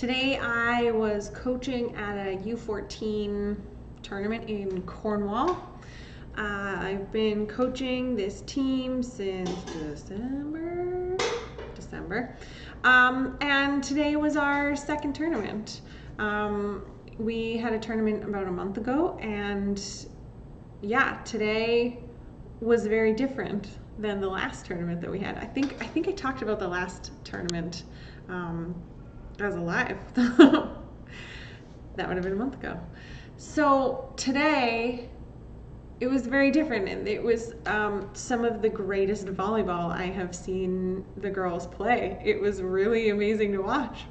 Today I was coaching at a U14 tournament in Cornwall. I've been coaching this team since December. And today was our second tournament. We had a tournament about a month ago, and yeah, today was very different than the last tournament that we had. I think I talked about the last tournament as a live. That would have been a month ago. So today it was very different, and it was some of the greatest volleyball I have seen the girls play. It was really amazing to watch.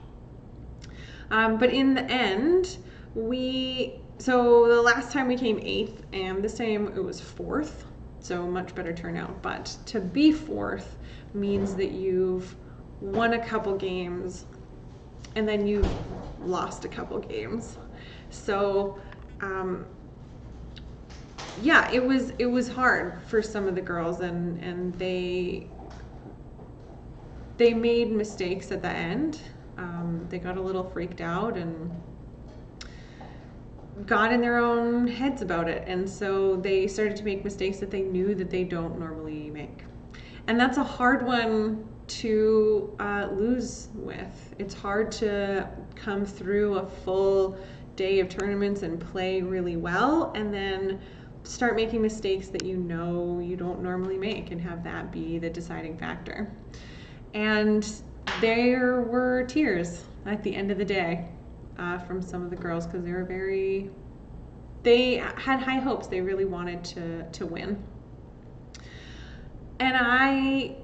But in the end, so the last time we came 8th, and this time it was 4th, so much better turnout. But to be 4th means that you've won a couple games and then you've lost a couple games. So yeah, it was hard for some of the girls, and they made mistakes at the end. They got a little freaked out and got in their own heads about it, and so they started to make mistakes that they knew that they don't normally make. And that's a hard one to lose with. It's hard to come through a full day of tournaments and play really well, and then start making mistakes that you know you don't normally make, and have that be the deciding factor. And there were tears at the end of the day from some of the girls, because they had high hopes. They really wanted to win. And I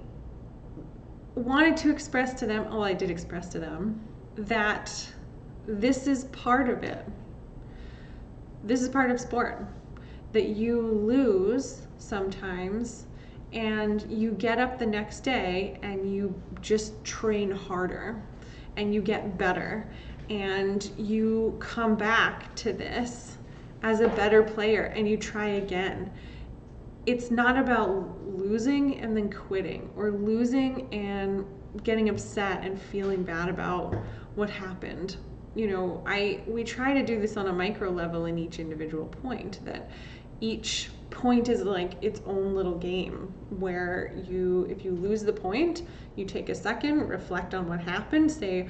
wanted to express to them, I did express to them, that this is part of it. This is part of sport. That you lose sometimes, and you get up the next day and you just train harder, and you get better, and you come back to this as a better player, and you try again. It's not about losing and then quitting, or losing and getting upset and feeling bad about what happened. You know, we try to do this on a micro level in each individual point, that each point is like its own little game, where if you lose the point, you take a second, reflect on what happened, say,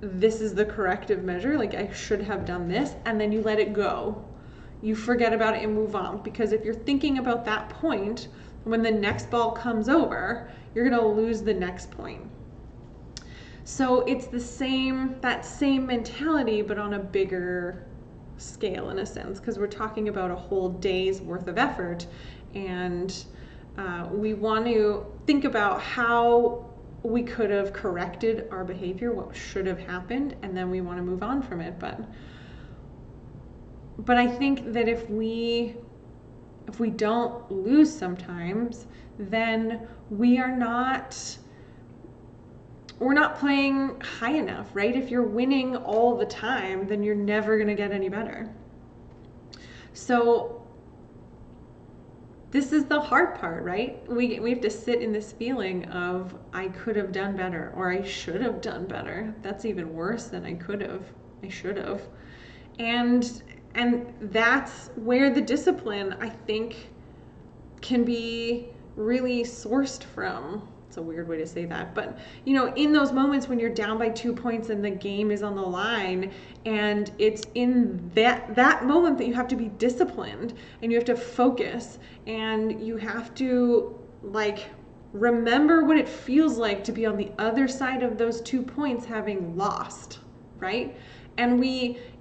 this is the corrective measure, like I should have done this, and then you let it go. You forget about it and move on, because if you're thinking about that point, when the next ball comes over, you're going to lose the next point. So it's that same mentality, but on a bigger scale, in a sense, because we're talking about a whole day's worth of effort, and we want to think about how we could have corrected our behavior, what should have happened, and then we want to move on from it. But I think that if we don't lose sometimes, then we're not playing high enough, right? If you're winning all the time, then you're never going to get any better. So this is the hard part, right? We have to sit in this feeling of, I could have done better, or I should have done better. That's even worse than I could have. I should have. And that's where the discipline, I think, can be really sourced from. It's a weird way to say that, but you know, in those moments when you're down by 2 points and the game is on the line, and it's in that moment that you have to be disciplined, and you have to focus, and you have to remember what it feels like to be on the other side of those 2 points having lost, right? And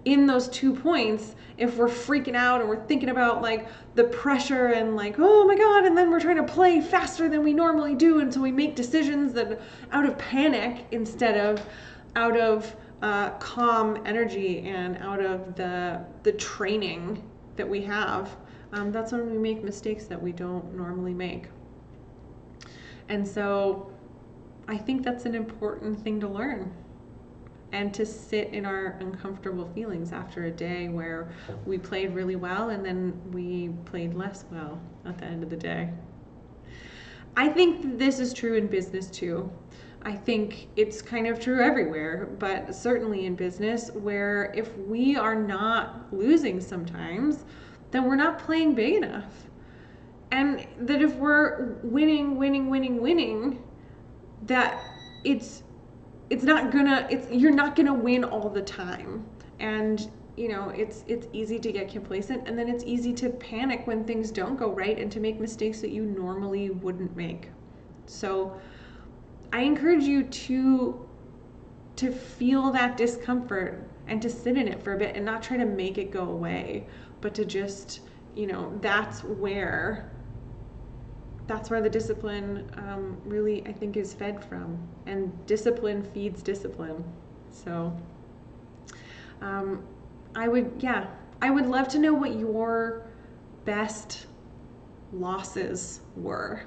in those 2 points, if we're freaking out and we're thinking about the pressure and oh my God, and then we're trying to play faster than we normally do, and so we make decisions that out of panic instead of out of calm energy and out of the training that we have, that's when we make mistakes that we don't normally make. And so I think that's an important thing to learn, and to sit in our uncomfortable feelings after a day where we played really well and then we played less well at the end of the day. I think this is true in business too. I think it's kind of true everywhere, but certainly in business, where if we are not losing sometimes, then we're not playing big enough. And that if we're winning, that you're not gonna win all the time. And it's easy to get complacent, and then it's easy to panic when things don't go right and to make mistakes that you normally wouldn't make. So I encourage you to feel that discomfort and to sit in it for a bit and not try to make it go away, but to just, that's where the discipline really, I think, is fed from. And discipline feeds discipline. So I would love to know what your best losses were.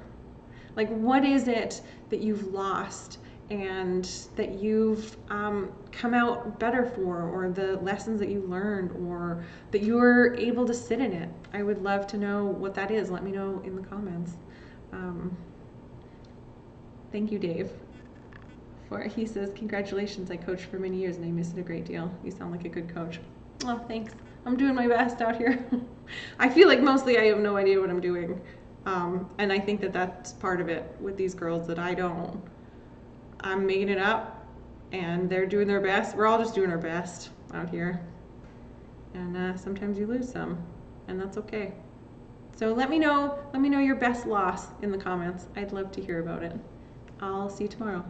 Like, what is it that you've lost and that you've come out better for, or the lessons that you learned, or that you were able to sit in it? I would love to know what that is. Let me know in the comments. Thank you, Dave. He says, congratulations, I coached for many years and I miss it a great deal. You sound like a good coach. Oh, thanks. I'm doing my best out here. I feel like mostly I have no idea what I'm doing. And I think that that's part of it with these girls, that I'm making it up and they're doing their best. We're all just doing our best out here. And sometimes you lose some, and that's okay. So let me know your best loss in the comments. I'd love to hear about it. I'll see you tomorrow.